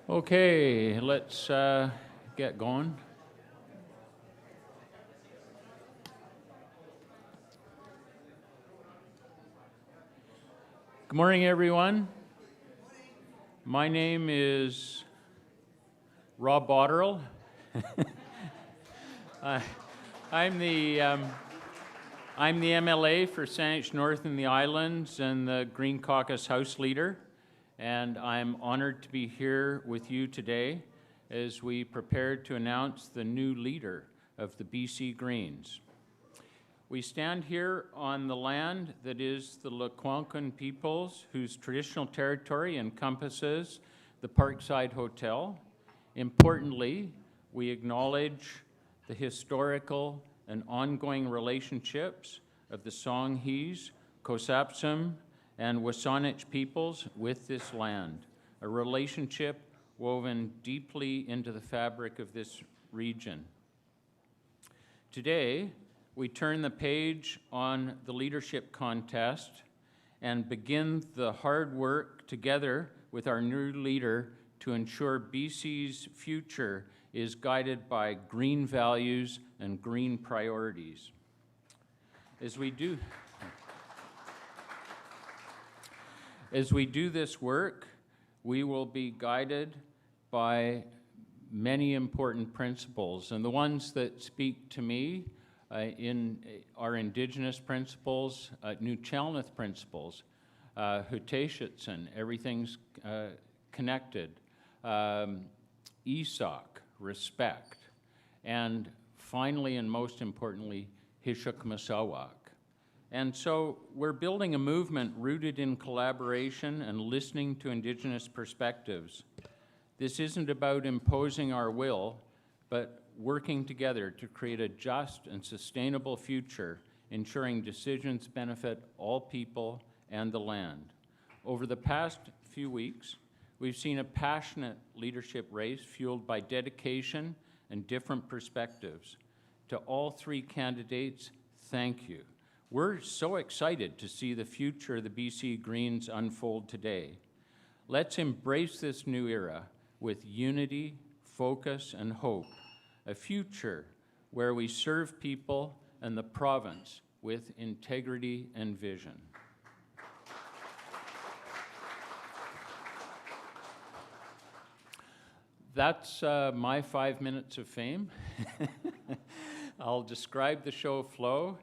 Okay, let's get going. Good morning, everyone. My name is Rob Botterill. I'm the MLA for Saanich North and the Islands and the Green Caucus House Leader, and I'm honored to be here with you today as we prepare to announce the new leader of the BC Greens. We stand here on the land that is the Lekwungen peoples, whose traditional territory encompasses the Parkside Hotel. Importantly, we acknowledge the historical and ongoing relationships of the Songhees, Kosapsum, and Wasanich peoples with this land, a relationship woven deeply into the fabric of this region. Today, we turn the page on the leadership contest and begin the hard work together with our new leader to ensure BC's future is guided by green values and green priorities. As we do this work, we will be guided by many important principles, and the ones that speak to me in our Indigenous principles, New Chalmouth principles, Huteshitson, everything's connected, ESOC, respect, and finally and most importantly, Hishuk Masawak. And so we're building a movement rooted in collaboration and listening to Indigenous perspectives. This isn't about imposing our will, but working together to create a just and sustainable future, ensuring decisions benefit all people and the land. Over the past few weeks, we've seen a passionate leadership race fueled by dedication and different perspectives. To all three candidates, thank you. We're so excited to see the future of the BC Greens unfold today. Let's embrace this new era with unity, focus, and hope, a future where we serve people and the province with integrity and vision. That's my 5 minutes of fame. I'll describe the show flow.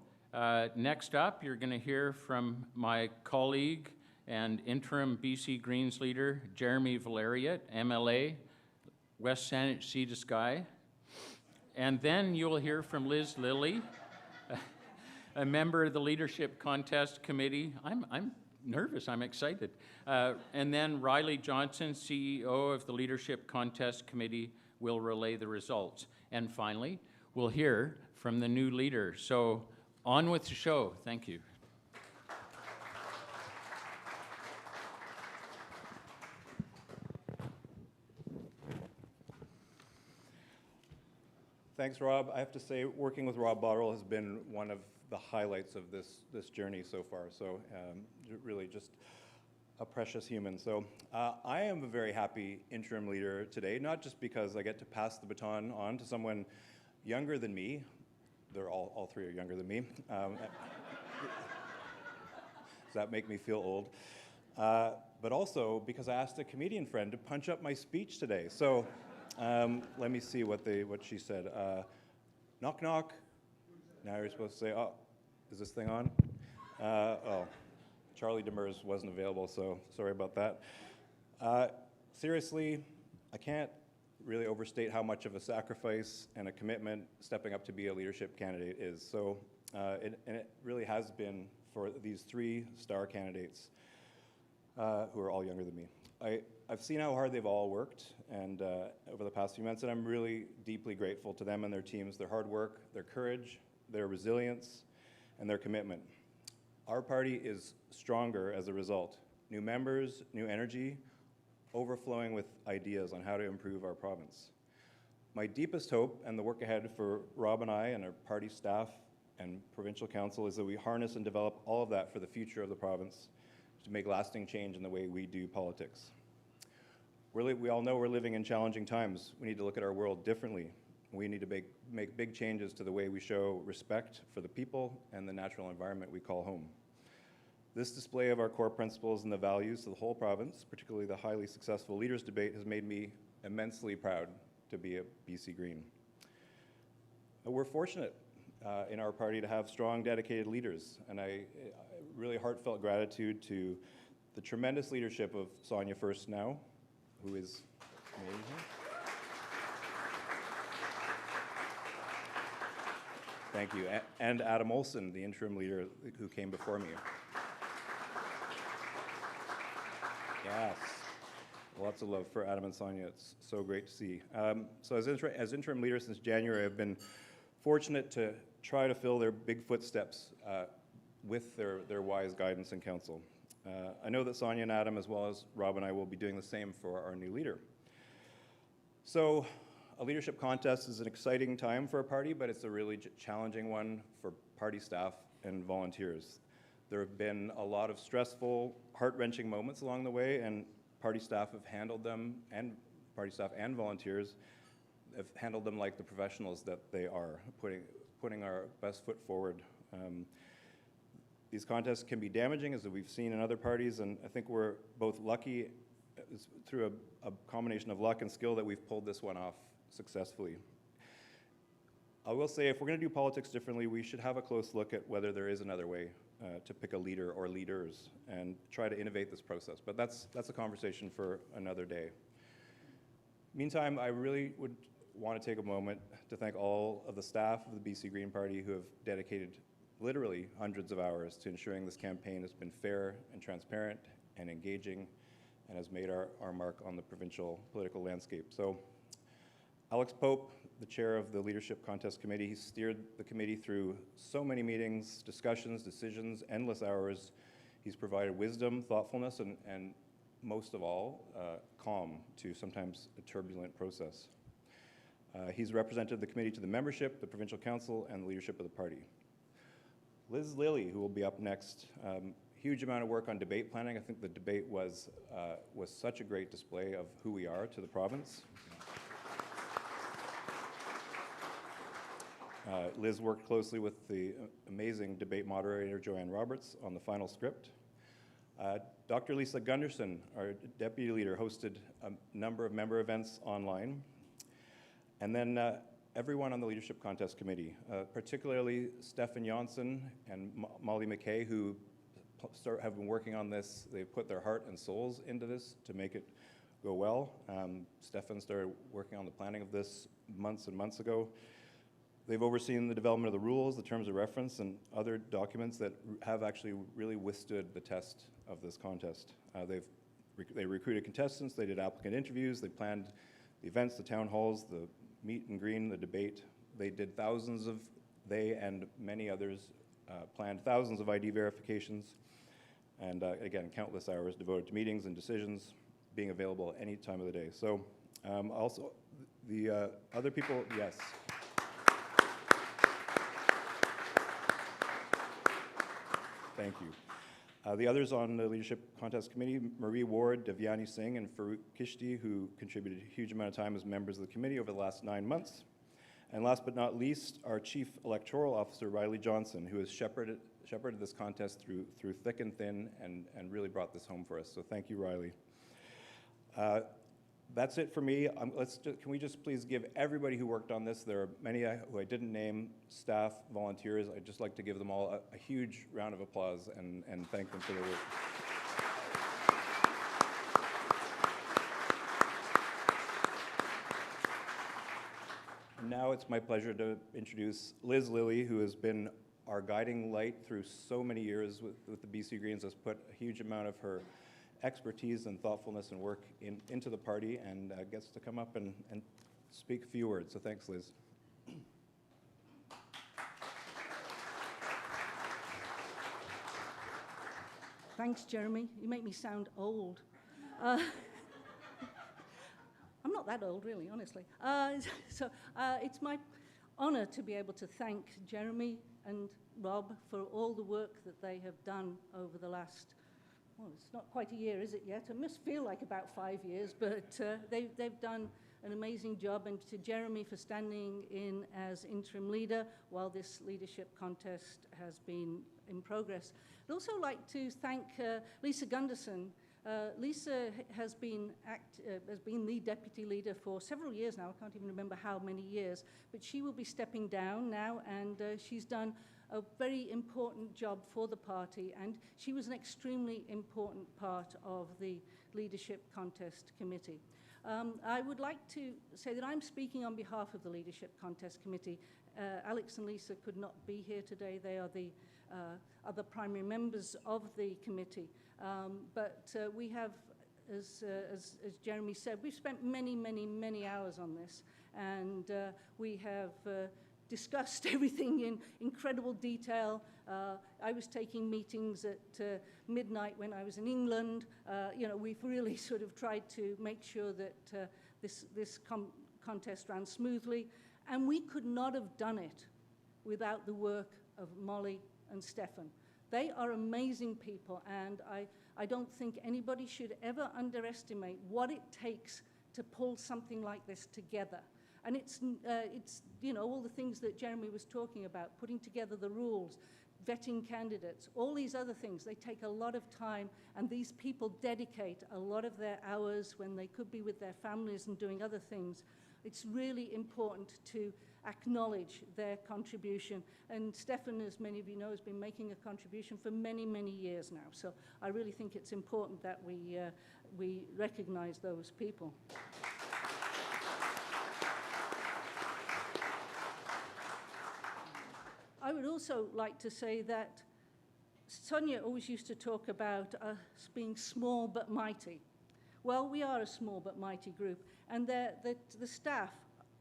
Next up, you're going to hear from my colleague and interim BC Greens leader, Jeremy Valeriot, MLA, West Saanich Sea to Sky. And then you'll hear from Liz Lilly, a member of the Leadership Contest Committee. I'm nervous, I'm excited. And then Riley Johnson, CEO of the Leadership Contest Committee, will relay the results. And finally, we'll hear from the new leader. So on with the show. Thank you. Thanks, Rob. I have to say, working with Rob Botterill has been one of the highlights of this journey so far. So really just a precious human. So I am a very happy interim leader today, not just because I get to pass the baton on to someone younger than me. They're all three are younger than me. Does that make me feel old? But also because I asked a comedian friend to punch up my speech today. So let me see what she said. Knock, knock. Now you're supposed to say, oh, is this thing on? Oh, Charlie Demers wasn't available, so sorry about that. Seriously, I can't really overstate how much of a sacrifice and a commitment stepping up to be a leadership candidate is. So, and it really has been for these three star candidates who are all younger than me. I've seen how hard they've all worked and over the past few months, and I'm really deeply grateful to them and their teams, their hard work, their courage, their resilience, and their commitment. Our party is stronger as a result. New members, new energy, overflowing with ideas on how to improve our province. My deepest hope and the work ahead for Rob and I and our party staff and provincial council is that we harness and develop all of that for the future of the province to make lasting change in the way we do politics. We all know we're living in challenging times. We need to look at our world differently. We need to make big changes to the way we show respect for the people and the natural environment we call home. This display of our core principles and the values to the whole province, particularly the highly successful leaders debate, has made me immensely proud to be a BC Green. We're fortunate in our party to have strong, dedicated leaders, and I really heartfelt gratitude to the tremendous leadership of Sonia First Now, who is amazing. Thank you. And Adam Olson, the interim leader who came before me. Yes. Lots of love for Adam and Sonia. It's so great to see. So as interim leader since January, I've been fortunate to try to fill their big footsteps with their wise guidance and counsel. I know that Sonia and Adam, as well as Rob and I, will be doing the same for our new leader. So a leadership contest is an exciting time for a party, but it's a really challenging one for party staff and volunteers. There have been a lot of stressful, heart-wrenching moments along the way, and party staff have handled them, and party staff and volunteers have handled them like the professionals that they are, putting our best foot forward. These contests can be damaging, as we've seen in other parties, and I think we're both lucky through a combination of luck and skill that we've pulled this one off successfully. I will say, if we're going to do politics differently, we should have a close look at whether there is another way to pick a leader or leaders and try to innovate this process. But that's a conversation for another day. Meantime, I really would want to take a moment to thank all of the staff of the BC Green Party who have dedicated literally hundreds of hours to ensuring this campaign has been fair and transparent and engaging and has made our mark on the provincial political landscape. So Alex Pope, the chair of the Leadership Contest Committee, he steered the committee through so many meetings, discussions, decisions, endless hours. He's provided wisdom, thoughtfulness, and most of all, calm to sometimes a turbulent process. He's represented the committee to the membership, the provincial council, and the leadership of the party. Liz Lilly, who will be up next, huge amount of work on debate planning. I think the debate was such a great display of who we are to the province. Liz worked closely with the amazing debate moderator, Joanne Roberts, on the final script. Dr. Lisa Gunderson, our deputy leader, hosted a number of member events online. And then everyone on the Leadership Contest Committee, particularly Stefan Janssen and Molly McKay, who have been working on this. They've put their heart and souls into this to make it go well. Stefan started working on the planning of this months and months ago. They've overseen the development of the rules, the terms of reference, and other documents that have actually really withstood the test of this contest. They recruited contestants, they did applicant interviews, they planned the events, the town halls, the meet and green, the debate. They and many others planned thousands of ID verifications, and again, countless hours devoted to meetings and decisions, being available any time of the day. So also, the other people, yes. Thank you. The others on the Leadership Contest Committee, Marie Ward, Devyani Singh, and Farouk Kishti, who contributed a huge amount of time as members of the committee over the last 9 months. And last but not least, our Chief Electoral Officer, Riley Johnson, who has shepherded this contest through thick and thin and really brought this home for us. So thank you, Riley. That's it for me. Can we just please give everybody who worked on this, there are many who I didn't name, staff, volunteers, I'd just like to give them all a huge round of applause and thank them for their work. Now it's my pleasure to introduce Liz Lilly, who has been our guiding light through so many years with the BC Greens, has put a huge amount of her expertise and thoughtfulness and work into the party, and gets to come up and speak a few words. So thanks, Liz. Thanks, Jeremy. You make me sound old. I'm not that old, really, honestly. It's my honor to be able to thank Jeremy and Rob for all the work that they have done over the last, well, it's not quite a year, is it yet? It must feel like about 5 years, but they've done an amazing job, and to Jeremy for standing in as interim leader while this leadership contest has been in progress. I'd also like to thank Lisa Gunderson. Lisa has been the deputy leader for several years now. I can't even remember how many years, but she will be stepping down now, and she's done a very important job for the party, and she was an extremely important part of the leadership contest committee. I would like to say that I'm speaking on behalf of the leadership contest committee. Alex and Lisa could not be here today. They are the other primary members of the committee. But we have, as Jeremy said, we've spent many hours on this, and we have discussed everything in incredible detail. I was taking meetings at midnight when I was in England. You know, we've really sort of tried to make sure that this contest ran smoothly, and we could not have done it without the work of Molly and Stefan. They are amazing people, and I don't think anybody should ever underestimate what it takes to pull something like this together. And it's you know, all the things that Jeremy was talking about, putting together the rules, vetting candidates, all these other things, they take a lot of time, and these people dedicate a lot of their hours when they could be with their families and doing other things. It's really important to acknowledge their contribution. And Stefan, as many of you know, has been making a contribution for many years now. So I really think it's important that we recognize those people. I would also like to say that Sonia always used to talk about us being small but mighty. Well, we are a small but mighty group, and the staff,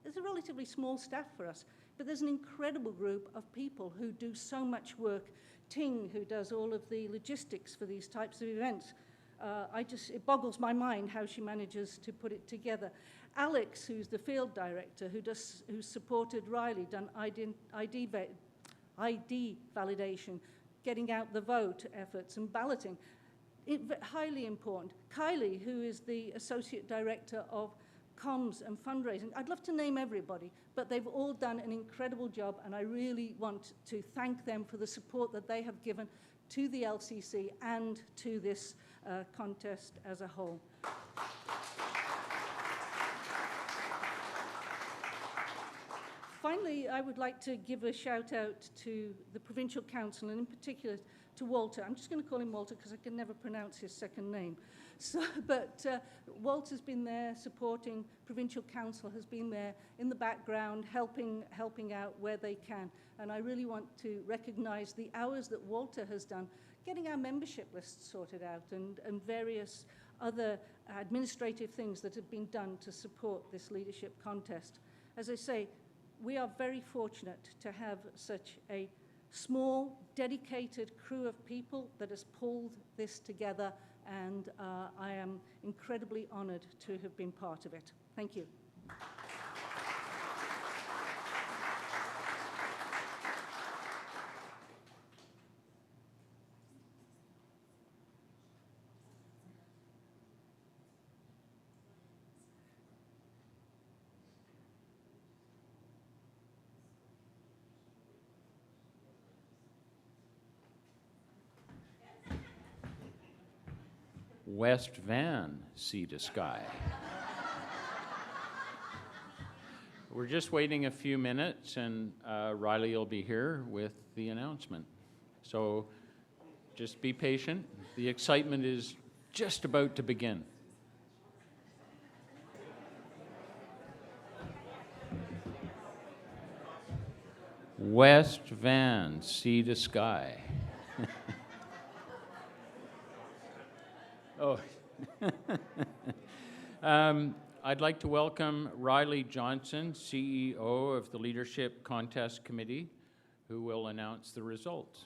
there's a relatively small staff for us, but there's an incredible group of people who do so much work. Ting, who does all of the logistics for these types of events. It boggles my mind how she manages to put it together. Alex, who's the field director, who's supported Riley, done ID validation, getting out the vote efforts and balloting. Highly important. Kylie, who is the Associate Director of Comms and Fundraising. I'd love to name everybody, but they've all done an incredible job, and I really want to thank them for the support that they have given to the LCC and to this contest as a whole. Finally, I would like to give a shout out to the Provincial Council, and in particular to Walter. I'm just going to call him Walter because I can never pronounce his second name. But Walter's been there supporting, Provincial Council has been there in the background, helping out where they can. And I really want to recognize the hours that Walter has done, getting our membership lists sorted out and various other administrative things that have been done to support this leadership contest. As I say, we are very fortunate to have such a small, dedicated crew of people that has pulled this together, and I am incredibly honored to have been part of it. Thank you. West Van, sea to sky. We're just waiting a few minutes, and Riley will be here with the announcement. So just be patient. The excitement is just about to begin. West Van, sea to sky. Oh. I'd like to welcome Riley Johnson, CEO of the Leadership Contest Committee, who will announce the results.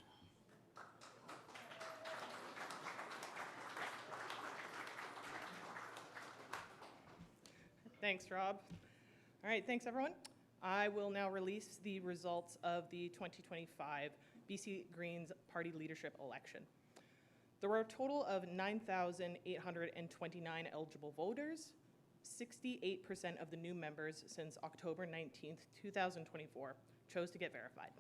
Thanks, Rob. All right, thanks, everyone. I will now release the results of the 2025 BC Greens Party Leadership election. There were a total of 9,829 eligible voters. 68% of the new members since October 19th, 2024 chose to get verified.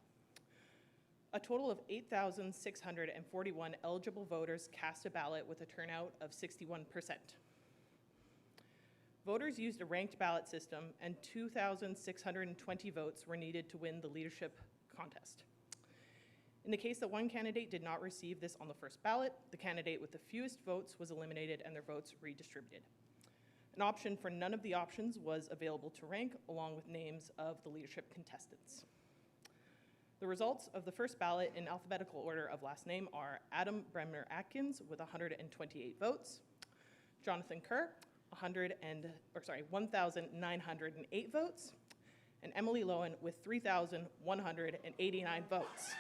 A total of 8,641 eligible voters cast a ballot with a turnout of 61%. Voters used a ranked ballot system, and 2,620 votes were needed to win the leadership contest. In the case that one candidate did not receive this on the first ballot, the candidate with the fewest votes was eliminated and their votes redistributed. An option for none of the options was available to rank, along with names of the leadership contestants. The results of the first ballot in alphabetical order of last name are Adam Bremner Atkins with 128 votes, Jonathan Kerr, 1,908 votes, and Emily Lowen with 3,189 votes.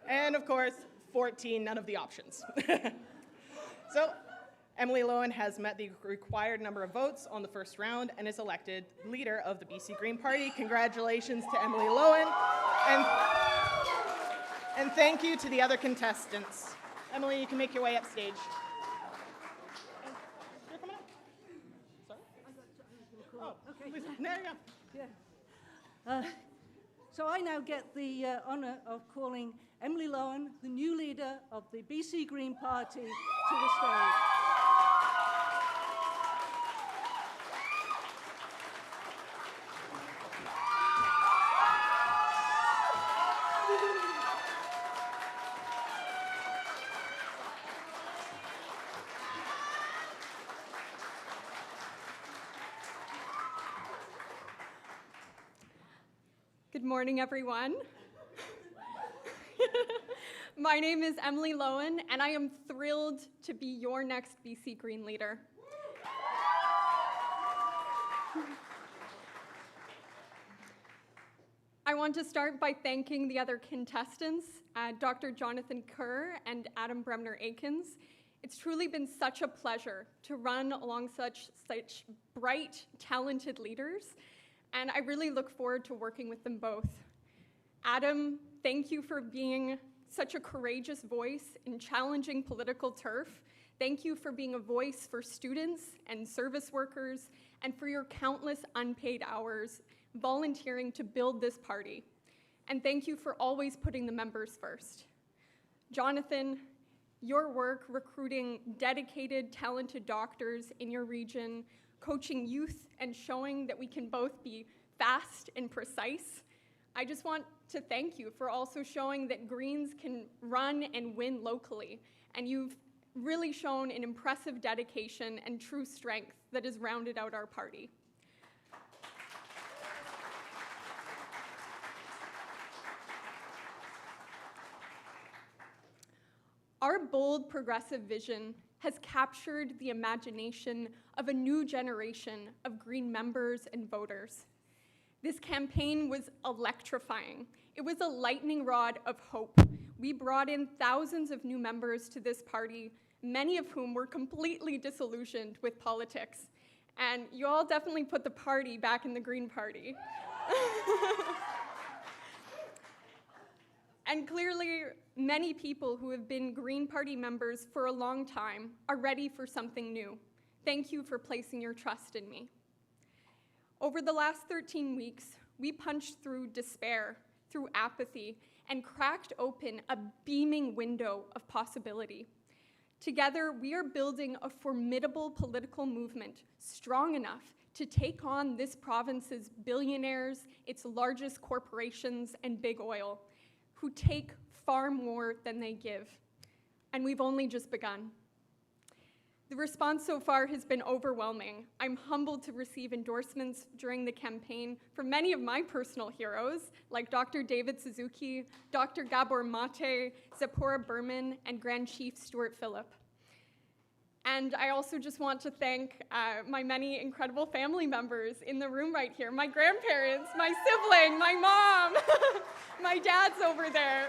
And of course, 14, none of the options. So Emily Lowen has met the required number of votes on the first round and is elected leader of the BC Green Party. Congratulations to Emily Lowen. And thank you to the other contestants. Emily, you can make your way upstage. You're coming up. Sorry? Oh, Okay. there you go. Yeah. So I now get the honor of calling Emily Lowen, the new leader of the BC Green Party, to the stage. Good morning, everyone. My name is Emily Lowen, and I am thrilled to be your next BC Green leader. I want to start by thanking the other contestants, Dr. Jonathan Kerr and Adam Bremner Akins. It's truly been such a pleasure to run along such bright, talented leaders, and I really look forward to working with them both. Adam, thank you for being such a courageous voice in challenging political turf. Thank you for being a voice for students and service workers, and for your countless unpaid hours volunteering to build this party. And thank you for always putting the members first. Jonathan, your work recruiting dedicated, talented doctors in your region, coaching youth, and showing that we can both be fast and precise. I just want to thank you for also showing that Greens can run and win locally. And you've really shown an impressive dedication and true strength that has rounded out our party. Our bold progressive vision has captured the imagination of a new generation of Green members and voters. This campaign was electrifying. It was a lightning rod of hope. We brought in thousands of new members to this party, many of whom were completely disillusioned with politics. And you all definitely put the party back in the Green Party. And clearly, many people who have been Green Party members for a long time are ready for something new. Thank you for placing your trust in me. Over the last 13 weeks, we punched through despair, through apathy, and cracked open a beaming window of possibility. Together, we are building a formidable political movement strong enough to take on this province's billionaires, its largest corporations, and big oil, who take far more than they give. And we've only just begun. The The response so far has been overwhelming. I'm humbled to receive endorsements during the campaign from many of my personal heroes, like Dr. David Suzuki, Dr. Gabor Mate, Zipporah Berman, and Grand Chief Stuart Phillip. And I also just want to thank my many incredible family members in the room right here, my grandparents, my sibling, my mom, my dad's over there.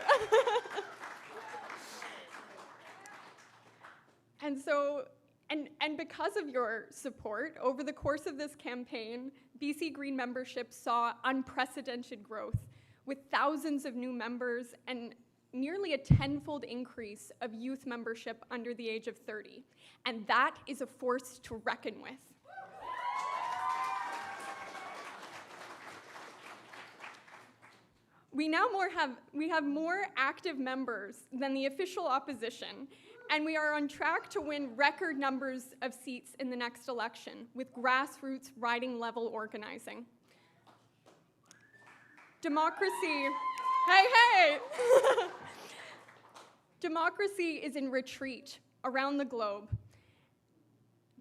And because of your support, over the course of this campaign, BC Green membership saw unprecedented growth, with thousands of new members and nearly a tenfold increase of youth membership under the age of 30. And that is a force to reckon with. We have more active members than the official opposition, and we are on track to win record numbers of seats in the next election, with grassroots riding level organizing. Democracy, hey! Democracy is in retreat around the globe,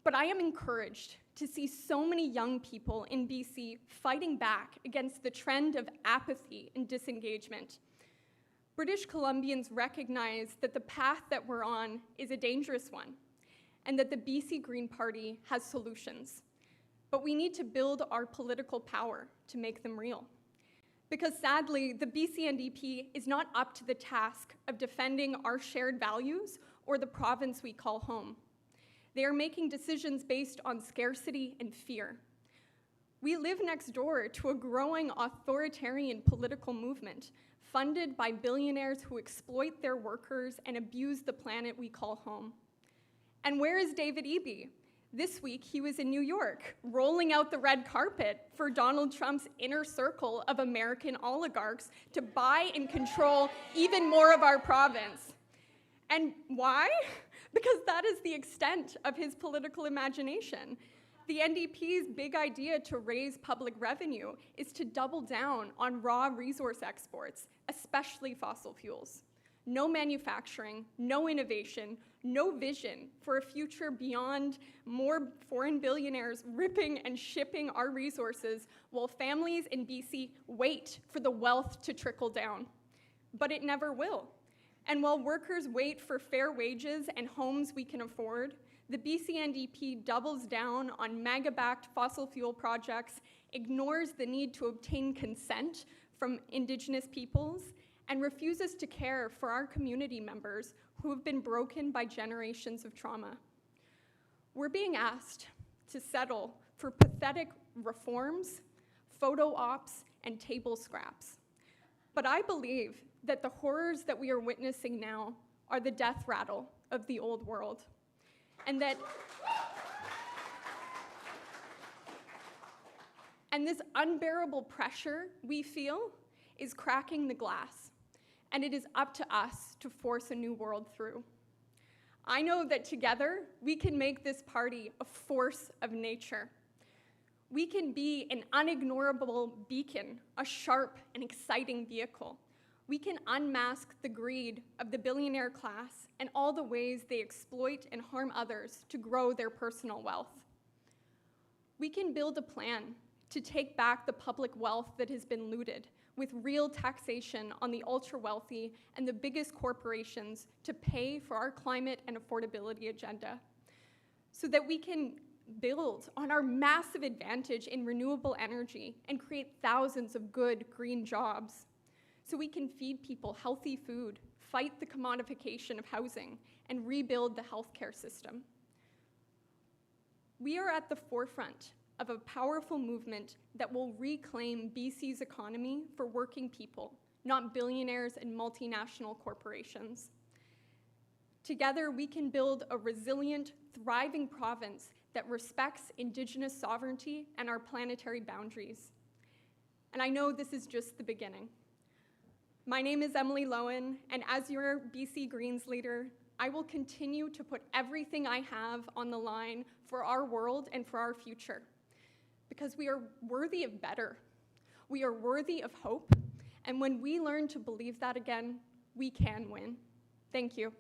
but I am encouraged to see so many young people in BC fighting back against the trend of apathy and disengagement. British Columbians recognize that the path that we're on is a dangerous one, and that the BC Green Party has solutions. But we need to build our political power to make them real. Because sadly, the BC NDP is not up to the task of defending our shared values or the province we call home. They are making decisions based on scarcity and fear. We live next door to a growing authoritarian political movement funded by billionaires who exploit their workers and abuse the planet we call home. And where is David Eby? This week, he was in New York, rolling out the red carpet for Donald Trump's inner circle of American oligarchs to buy and control even more of our province. And why? Because that is the extent of his political imagination. The NDP's big idea to raise public revenue is to double down on raw resource exports, especially fossil fuels. No manufacturing, no innovation, no vision for a future beyond more foreign billionaires ripping and shipping our resources while families in BC wait for the wealth to trickle down. But it never will. And while workers wait for fair wages and homes we can afford, the BC NDP doubles down on mega-backed fossil fuel projects, ignores the need to obtain consent from Indigenous peoples, and refuses to care for our community members who have been broken by generations of trauma. We're being asked to settle for pathetic reforms, photo ops, and table scraps. But I believe that the horrors that we are witnessing now are the death rattle of the old world. And this unbearable pressure we feel is cracking the glass, and it is up to us to force a new world through. I know that together we can make this party a force of nature. We can be an unignorable beacon, a sharp and exciting vehicle. We can unmask the greed of the billionaire class and all the ways they exploit and harm others to grow their personal wealth. We can build a plan to take back the public wealth that has been looted with real taxation on the ultra-wealthy and the biggest corporations to pay for our climate and affordability agenda, so that we can build on our massive advantage in renewable energy and create thousands of good green jobs, so we can feed people healthy food, fight the commodification of housing, and rebuild the healthcare system. We are at the forefront of a powerful movement that will reclaim BC's economy for working people, not billionaires and multinational corporations. Together, we can build a resilient, thriving province that respects Indigenous sovereignty and our planetary boundaries. And I know this is just the beginning. My name is Emily Lowen, and as your BC Greens leader, I will continue to put everything I have on the line for our world and for our future, because we are worthy of better. We are worthy of hope, and when we learn to believe that again, we can win. Thank you.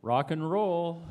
Rock and roll.